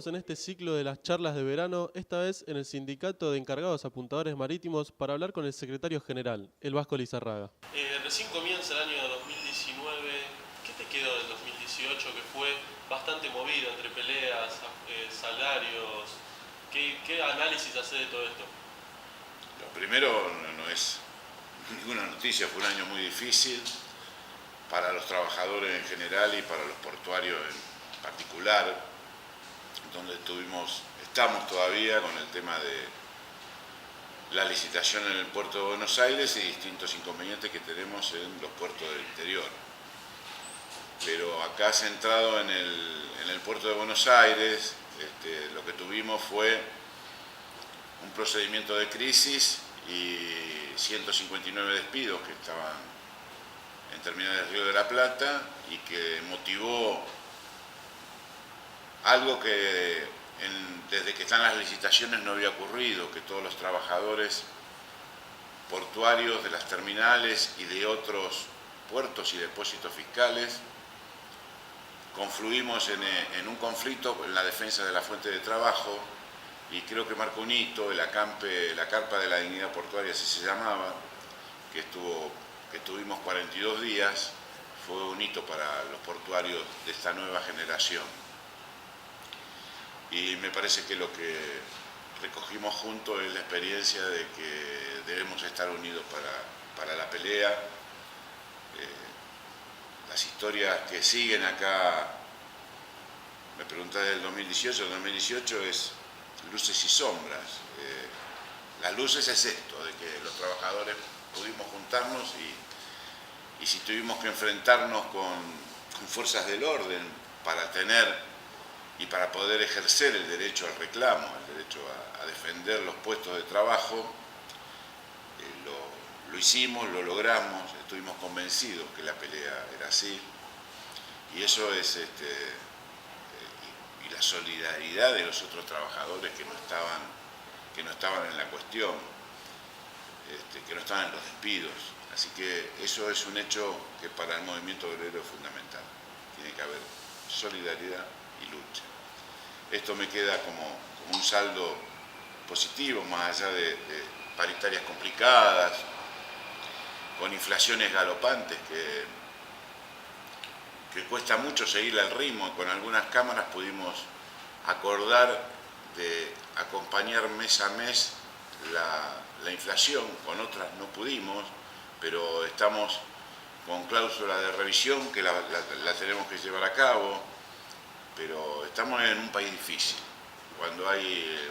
Seguimos en este ciclo de las charlas de verano, esta vez en el Sindicato de Encargados Apuntadores Marítimos, para hablar con el secretario general, el Vasco Lizarraga. Recién comienza el año 2019. ¿Qué te quedó del 2018 que fue bastante movido entre peleas, salarios? ¿Qué análisis hace de todo esto? Lo primero no es ninguna noticia, fue un año muy difícil para los trabajadores en general y para los portuarios en particular, donde estamos todavía con el tema de la licitación en el puerto de Buenos Aires y distintos inconvenientes que tenemos en los puertos del interior. Pero acá centrado en el puerto de Buenos Aires, lo que tuvimos fue un procedimiento de crisis y 159 despidos que estaban en Terminal del Río de la Plata y que motivó algo que desde que están las licitaciones no había ocurrido, que todos los trabajadores portuarios de las terminales y de otros puertos y depósitos fiscales confluimos en un conflicto en la defensa de la fuente de trabajo, y creo que marcó un hito, la Carpa de la Dignidad Portuaria, así se llamaba, que estuvimos 42 días, fue un hito para los portuarios de esta nueva generación. Y me parece que lo que recogimos juntos es la experiencia de que debemos estar unidos para la pelea. Las historias que siguen acá, me preguntás del 2018, el 2018 es luces y sombras. Las luces es esto, de que los trabajadores pudimos juntarnos y si tuvimos que enfrentarnos con fuerzas del orden para tener y para poder ejercer el derecho al reclamo, el derecho a defender los puestos de trabajo, lo hicimos, lo logramos, estuvimos convencidos que la pelea era así, y eso es y la solidaridad de los otros trabajadores que no estaban en la cuestión, que no estaban en los despidos. Así que eso es un hecho que para el movimiento obrero es fundamental. Tiene que haber solidaridad y lucha. Esto me queda como un saldo positivo, más allá de paritarias complicadas, con inflaciones galopantes que cuesta mucho seguir al ritmo, y con algunas cámaras pudimos acordar de acompañar mes a mes la inflación, con otras no pudimos, pero estamos con cláusula de revisión que la tenemos que llevar a cabo, pero estamos en un país difícil. Cuando hay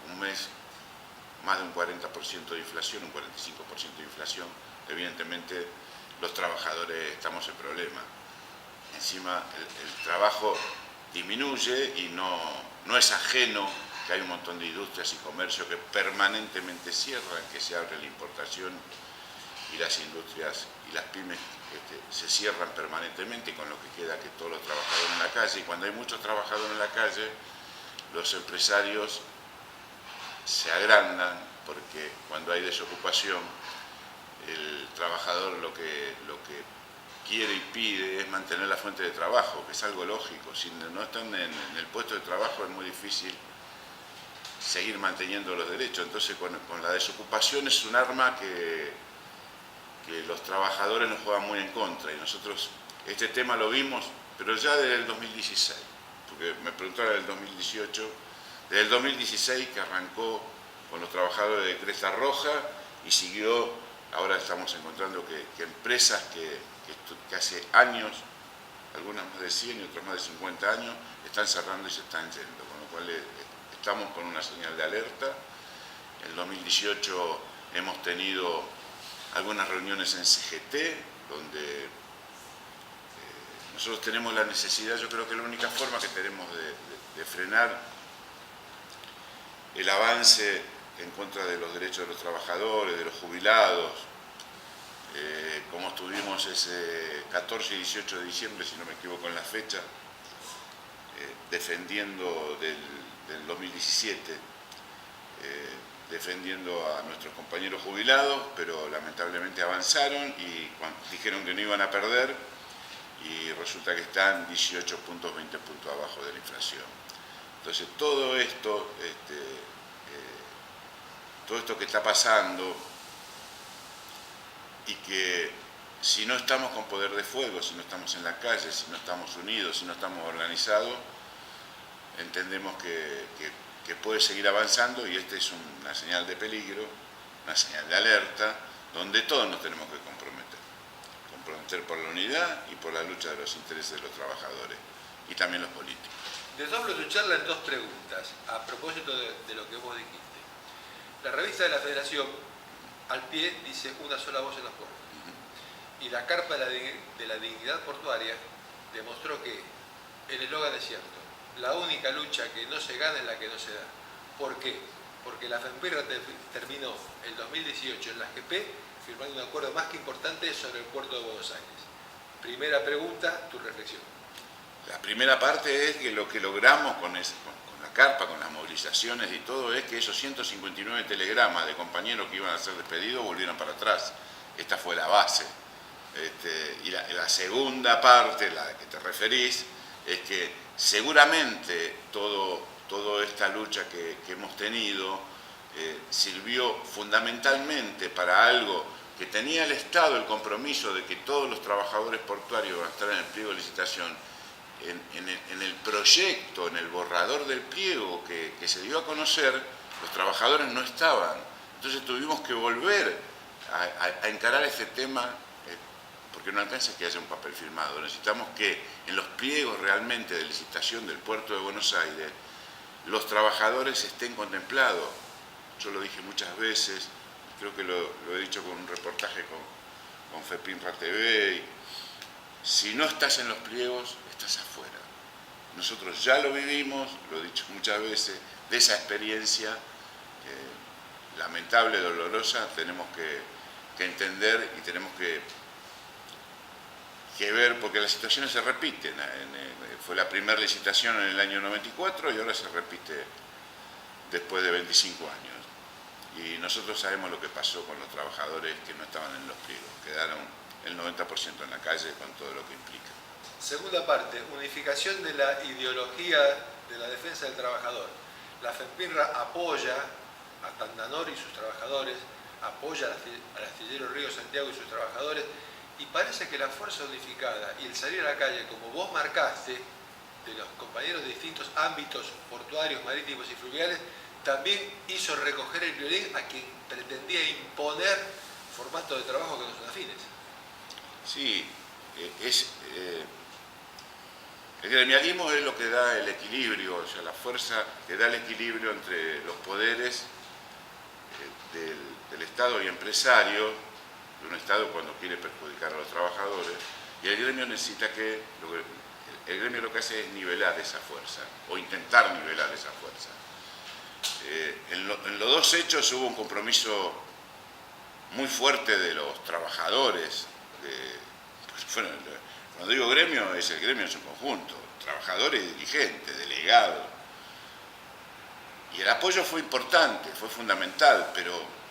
un mes más de un 40% de inflación, un 45% de inflación, evidentemente los trabajadores estamos en problema. Encima el trabajo disminuye y no es ajeno que hay un montón de industrias y comercios que permanentemente cierran, que se abre la importación, y las industrias y las pymes se cierran permanentemente, con lo que queda que todos los trabajadores en la calle. Y cuando hay muchos trabajadores en la calle, los empresarios se agrandan, porque cuando hay desocupación, el trabajador lo que quiere y pide es mantener la fuente de trabajo, que es algo lógico. Si no están en el puesto de trabajo es muy difícil seguir manteniendo los derechos. Entonces con la desocupación es un arma que los trabajadores nos juegan muy en contra, y nosotros este tema lo vimos, pero ya desde el 2016, porque me preguntaron del 2018, desde el 2016 que arrancó con los trabajadores de Cresta Roja y siguió. Ahora estamos encontrando que empresas que hace años, algunas más de 100 y otras más de 50 años, están cerrando y se están yendo, con lo cual estamos con una señal de alerta. En el 2018 hemos tenido algunas reuniones en CGT, donde nosotros tenemos la necesidad, yo creo que la única forma que tenemos de frenar el avance en contra de los derechos de los trabajadores, de los jubilados, como estuvimos ese 14 y 18 de diciembre, si no me equivoco en la fecha, defendiendo del 2017, defendiendo a nuestros compañeros jubilados, pero lamentablemente avanzaron y dijeron que no iban a perder, y resulta que están 18 puntos, 20 puntos abajo de la inflación. Entonces todo esto que está pasando y que si no estamos con poder de fuego, si no estamos en la calle, si no estamos unidos, si no estamos organizados, entendemos que puede seguir avanzando y esta es una señal de peligro, una señal de alerta, donde todos nos tenemos que comprometer por la unidad y por la lucha de los intereses de los trabajadores y también los políticos. Desdoblo tu charla en dos preguntas, a propósito de lo que vos dijiste. La revista de la Federación, al pie, dice una sola voz en los puertos. Y la carpa de la dignidad portuaria demostró que el eslogan es cierto. La única lucha que no se gana es la que no se da. ¿Por qué? Porque la FEMPIRRA terminó el 2018 en la AGP firmando un acuerdo más que importante sobre el puerto de Buenos Aires. Primera pregunta, tu reflexión. La primera parte es que lo que logramos con la carpa, con las movilizaciones y todo, es que esos 159 telegramas de compañeros que iban a ser despedidos volvieron para atrás. Esta fue la base. Y la segunda parte, la que te referís, es que seguramente toda esta lucha que hemos tenido sirvió fundamentalmente para algo que tenía el Estado el compromiso de que todos los trabajadores portuarios van a estar en el pliego de licitación. En el proyecto, en el borrador del pliego que se dio a conocer, los trabajadores no estaban. Entonces tuvimos que volver a encarar ese tema, porque no alcanza que haya un papel firmado. Necesitamos que en los pliegos realmente de licitación del puerto de Buenos Aires, los trabajadores estén contemplados. Yo lo dije muchas veces, creo que lo he dicho con un reportaje con FEPINRA TV. Si no estás en los pliegos, estás afuera. Nosotros ya lo vivimos, lo he dicho muchas veces, de esa experiencia lamentable, dolorosa, tenemos que entender y tenemos que ver, porque las situaciones se repiten. Fue la primera licitación en el año 94 y ahora se repite después de 25 años. Y nosotros sabemos lo que pasó con los trabajadores que no estaban en los pliegos, quedaron el 90% en la calle con todo lo que implica. Segunda parte, unificación de la ideología de la defensa del trabajador. La FEMPIRRA apoya a Tandanor y sus trabajadores, apoya al astillero Río Santiago y sus trabajadores, y parece que la fuerza unificada y el salir a la calle, como vos marcaste, de los compañeros de distintos ámbitos portuarios, marítimos y fluviales, también hizo recoger el violín a quien pretendía imponer formatos de trabajo que no son afines. Sí, el gremialismo es lo que da el equilibrio, o sea, la fuerza que da el equilibrio entre los poderes del Estado y empresario, de un Estado cuando quiere perjudicar a los trabajadores, y el gremio necesita el gremio lo que hace es nivelar esa fuerza, o intentar nivelar esa fuerza. En los dos hechos hubo un compromiso muy fuerte de los trabajadores. Cuando digo gremio, el gremio es un conjunto, trabajadores y dirigentes, delegados. Y el apoyo fue importante, fue fundamental, pero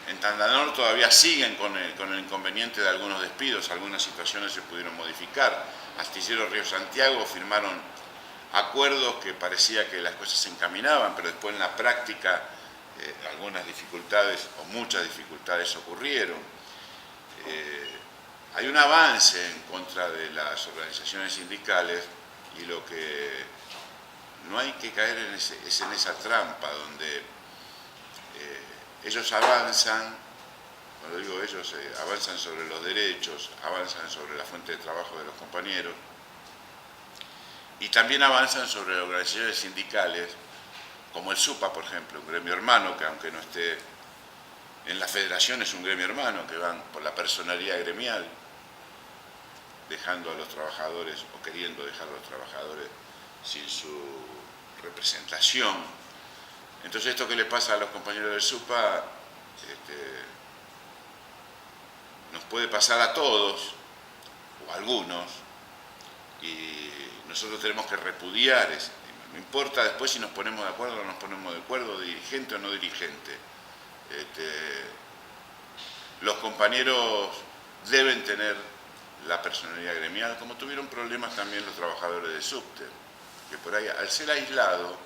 en Tandanor todavía siguen con el inconveniente de algunos despidos, algunas situaciones se pudieron modificar. Astillero Río Santiago firmaron acuerdos que parecía que las cosas se encaminaban, pero después en la práctica algunas dificultades o muchas dificultades ocurrieron. Hay un avance en contra de las organizaciones sindicales y lo que no hay que caer es en esa trampa donde ellos avanzan, cuando digo ellos, avanzan sobre los derechos, avanzan sobre la fuente de trabajo de los compañeros y también avanzan sobre las organizaciones sindicales, como el SUPA, por ejemplo, un gremio hermano que aunque no esté en la federación es un gremio hermano, que van por la personalidad gremial, dejando a los trabajadores o queriendo dejar a los trabajadores sin su representación. Entonces esto que le pasa a los compañeros del SUPA nos puede pasar a todos o a algunos y nosotros tenemos que repudiar no importa después si nos ponemos de acuerdo o no nos ponemos de acuerdo, dirigente o no dirigente. Los compañeros deben tener la personalidad gremial, como tuvieron problemas también los trabajadores de subte. que por ahí al ser aislado,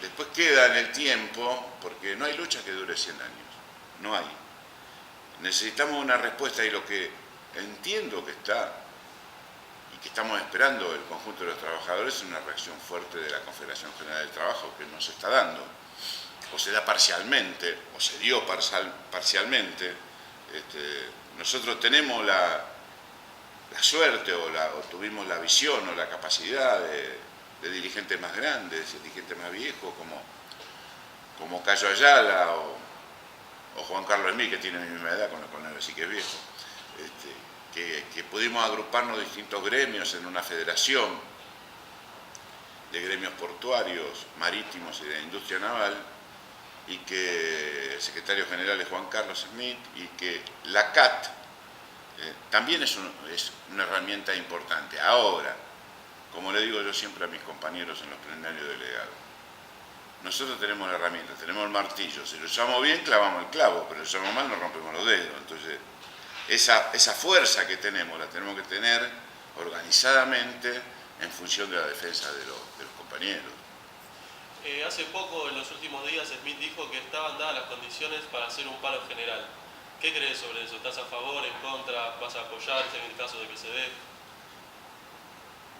después queda en el tiempo, porque no hay lucha que dure 100 años, no hay. Necesitamos una respuesta y lo que entiendo que está y que estamos esperando el conjunto de los trabajadores es una reacción fuerte de la Confederación General del Trabajo que no se está dando, o se da parcialmente, o se dio parcialmente. Nosotros tenemos la suerte o tuvimos la visión o la capacidad de dirigentes más grandes, dirigentes más viejos, como Cayo Ayala o Juan Carlos Esmí, que tiene mi misma edad, con él, así que es viejo, que pudimos agruparnos distintos gremios en una federación de gremios portuarios, marítimos y de industria naval, y que el secretario general es Juan Carlos Smith, y que la CAT también es una herramienta importante. Ahora, como le digo yo siempre a mis compañeros en los plenarios delegados, nosotros tenemos la herramienta, tenemos el martillo, si lo usamos bien clavamos el clavo, pero si lo usamos mal nos rompemos los dedos. Entonces, esa fuerza que tenemos la tenemos que tener organizadamente en función de la defensa de los compañeros. Hace poco, en los últimos días, Smith dijo que estaban dadas las condiciones para hacer un paro general. ¿Qué crees sobre eso? ¿Estás a favor, en contra? ¿Vas a apoyarse en el caso de que se dé?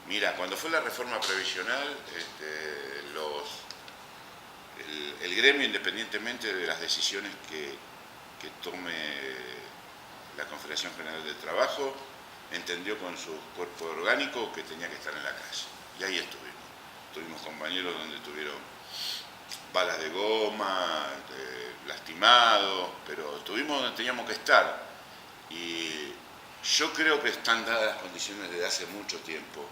Mira, cuando fue la reforma previsional, el gremio, independientemente de las decisiones que tome la Confederación General del Trabajo, entendió con su cuerpo orgánico que tenía que estar en la calle. Y ahí estuvimos. Tuvimos compañeros donde tuvieron balas de goma, lastimados, pero estuvimos donde teníamos que estar. Y yo creo que están dadas las condiciones desde hace mucho tiempo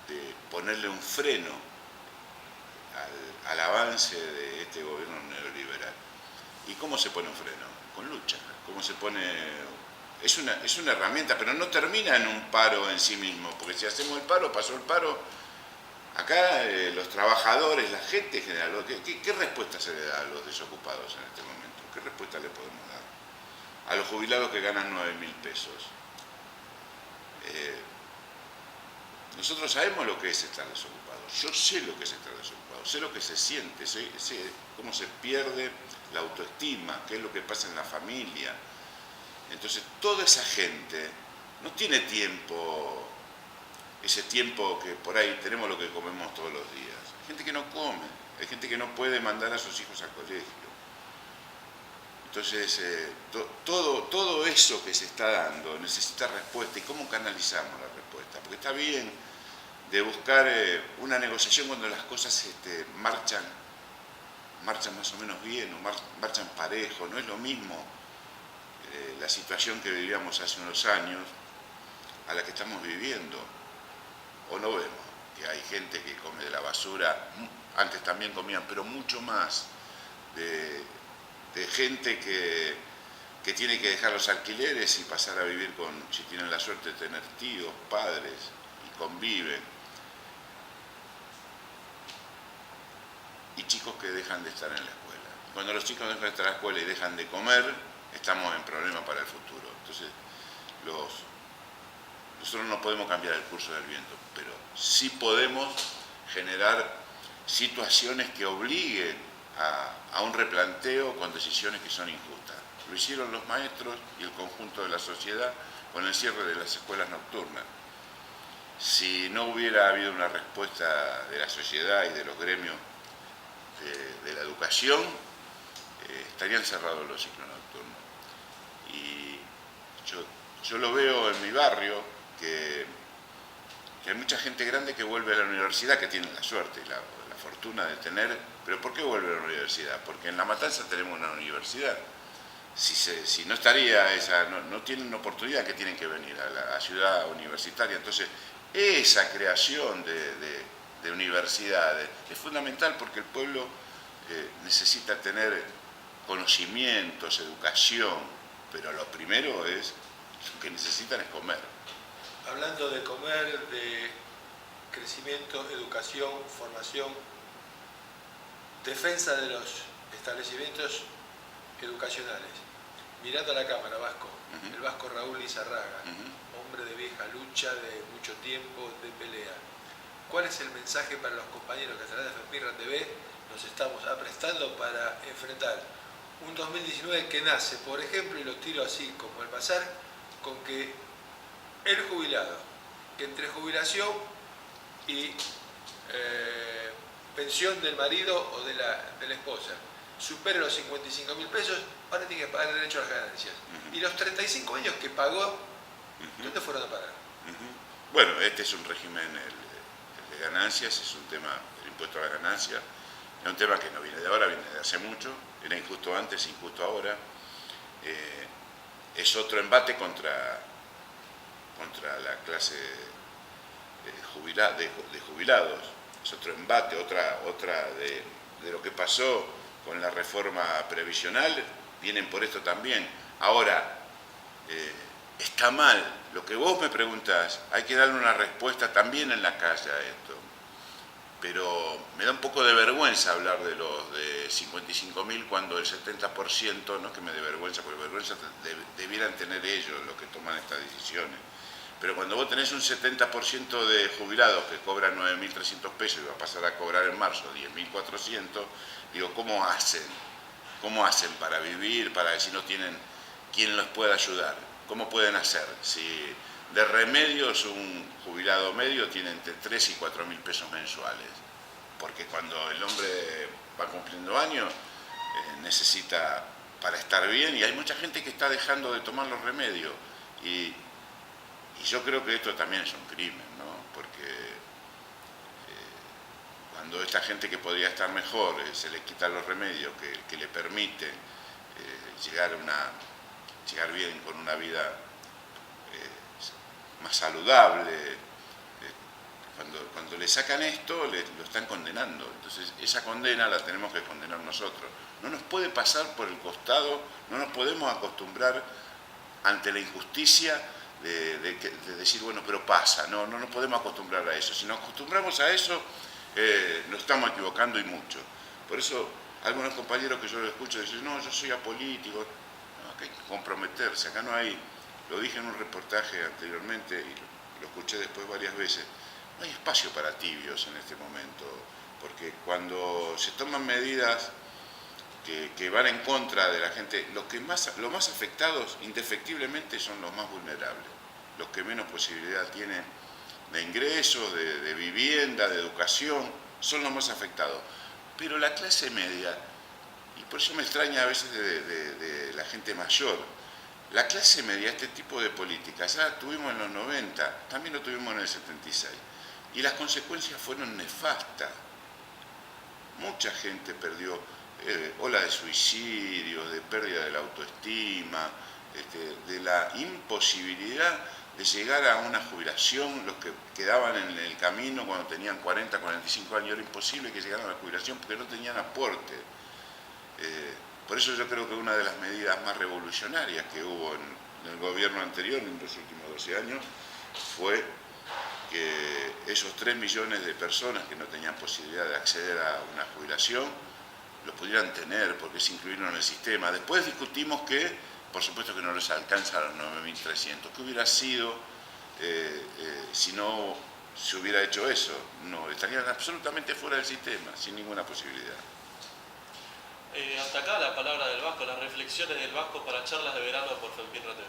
de ponerle un freno al avance de este gobierno neoliberal. ¿Y cómo se pone un freno? Con lucha. ¿Cómo se pone? Es una herramienta, pero no termina en un paro en sí mismo, porque si hacemos el paro, pasó el paro, acá los trabajadores, la gente en general, ¿qué respuesta se le da a los desocupados en este momento? ¿Qué respuesta le podemos dar? A los jubilados que ganan 9.000 pesos. Nosotros sabemos lo que es estar desocupado. Yo sé lo que es estar desocupado, sé lo que se siente, sé cómo se pierde la autoestima, qué es lo que pasa en la familia. Entonces, toda esa gente no tiene tiempo, ese tiempo que por ahí tenemos lo que comemos todos los días. Hay gente que no come, hay gente que no puede mandar a sus hijos al colegio. Entonces, todo eso que se está dando necesita respuesta. ¿Y cómo canalizamos la respuesta? Porque está bien de buscar una negociación cuando las cosas marchan más o menos bien o marchan parejo. No es lo mismo la situación que vivíamos hace unos años a la que estamos viviendo. O no vemos que hay gente que come de la basura, antes también comían, pero mucho más, de gente que tiene que dejar los alquileres y pasar a vivir si tienen la suerte de tener tíos, padres, y conviven. Y chicos que dejan de estar en la escuela. Cuando los chicos dejan de estar en la escuela y dejan de comer, estamos en problemas para el futuro. Entonces, nosotros no podemos cambiar el curso del viento, pero sí podemos generar situaciones que obliguen a un replanteo con decisiones que son injustas. Lo hicieron los maestros y el conjunto de la sociedad con el cierre de las escuelas nocturnas. Si no hubiera habido una respuesta de la sociedad y de los gremios de la educación, estarían cerrados los ciclos nocturnos. Y yo lo veo en mi barrio, que hay mucha gente grande que vuelve a la universidad, que tiene la suerte y la fortuna de tener. ¿Pero por qué vuelve a la universidad? Porque en La Matanza tenemos una universidad. Si no estaría no tienen oportunidad, que tienen que venir a la ciudad universitaria. Entonces, esa creación de universidades es fundamental, porque el pueblo necesita tener conocimientos, educación, pero lo primero lo que necesitan es comer. Hablando de comer, de crecimiento, educación, formación, defensa de los establecimientos educacionales. Mirando a la cámara, Vasco, el Vasco Raúl Lizarraga, hombre de vieja lucha, de mucho tiempo, de pelea. ¿cuál es el mensaje para los compañeros que a través de FEMPIRRA TV nos estamos aprestando para enfrentar un 2019 que nace, por ejemplo, y lo tiro así como el pasar, con que el jubilado, que entre jubilación y pensión del marido o de la esposa supere los 55.000 pesos, ahora tiene que pagar el derecho a las ganancias. Y los 35 años que pagó, ¿dónde fueron a pagar? Bueno, este es un régimen el de ganancias, es un tema, el impuesto a la ganancia, es un tema que no viene de ahora, viene de hace mucho, era injusto antes, injusto ahora. Es otro embate contra la clase de jubilados, es otro embate, otra de lo que pasó con la reforma previsional, vienen por esto también. Ahora, está mal, lo que vos me preguntás, hay que darle una respuesta también en la calle a esto. Pero me da un poco de vergüenza hablar de los de 55.000 cuando el 70%, no es que me dé vergüenza, porque vergüenza debieran tener ellos los que toman estas decisiones. Pero cuando vos tenés un 70% de jubilados que cobran 9.300 pesos y va a pasar a cobrar en marzo 10.400, digo, ¿cómo hacen? ¿Cómo hacen para vivir, para si no tienen quien los pueda ayudar? ¿Cómo pueden hacer? Si de remedios un jubilado medio tiene entre 3 y 4.000 pesos mensuales, porque cuando el hombre va cumpliendo años necesita para estar bien, y hay mucha gente que está dejando de tomar los remedios, y yo creo que esto también es un crimen, ¿no? Porque cuando esta gente que podría estar mejor se le quitan los remedios que le permiten llegar bien con una vida más saludable, cuando le sacan esto lo están condenando. Entonces esa condena la tenemos que condenar nosotros. No nos puede pasar por el costado, no nos podemos acostumbrar ante la injusticia de decir, bueno, pero pasa, no nos podemos acostumbrar a eso. Si nos acostumbramos a eso, nos estamos equivocando y mucho. Por eso algunos compañeros que yo lo escucho dicen, no, yo soy apolítico. No, acá hay que comprometerse, acá no hay, lo dije en un reportaje anteriormente y lo escuché después varias veces, no hay espacio para tibios en este momento, porque cuando se toman medidas que van en contra de la gente, los más afectados indefectiblemente son los más vulnerables, los que menos posibilidad tienen de ingresos, de vivienda, de educación, son los más afectados. Pero la clase media, y por eso me extraña a veces de la gente mayor, la clase media, este tipo de políticas, ya la tuvimos en los 90, también lo tuvimos en el 76, y las consecuencias fueron nefastas. Mucha gente perdió ola de suicidios, de pérdida de la autoestima, de la imposibilidad de llegar a una jubilación. Los que quedaban en el camino cuando tenían 40, 45 años, era imposible que llegaran a la jubilación porque no tenían aporte. Por eso yo creo que una de las medidas más revolucionarias que hubo en el gobierno anterior, en los últimos 12 años, fue que esos 3 millones de personas que no tenían posibilidad de acceder a una jubilación, lo pudieran tener, porque se incluyeron en el sistema. Después discutimos que, por supuesto que no les alcanza a los 9.300. ¿Qué hubiera sido si no se hubiera hecho eso? No, estarían absolutamente fuera del sistema, sin ninguna posibilidad. Hasta acá la palabra del Vasco, las reflexiones del Vasco para charlas de verano por FEMPIRRA TV.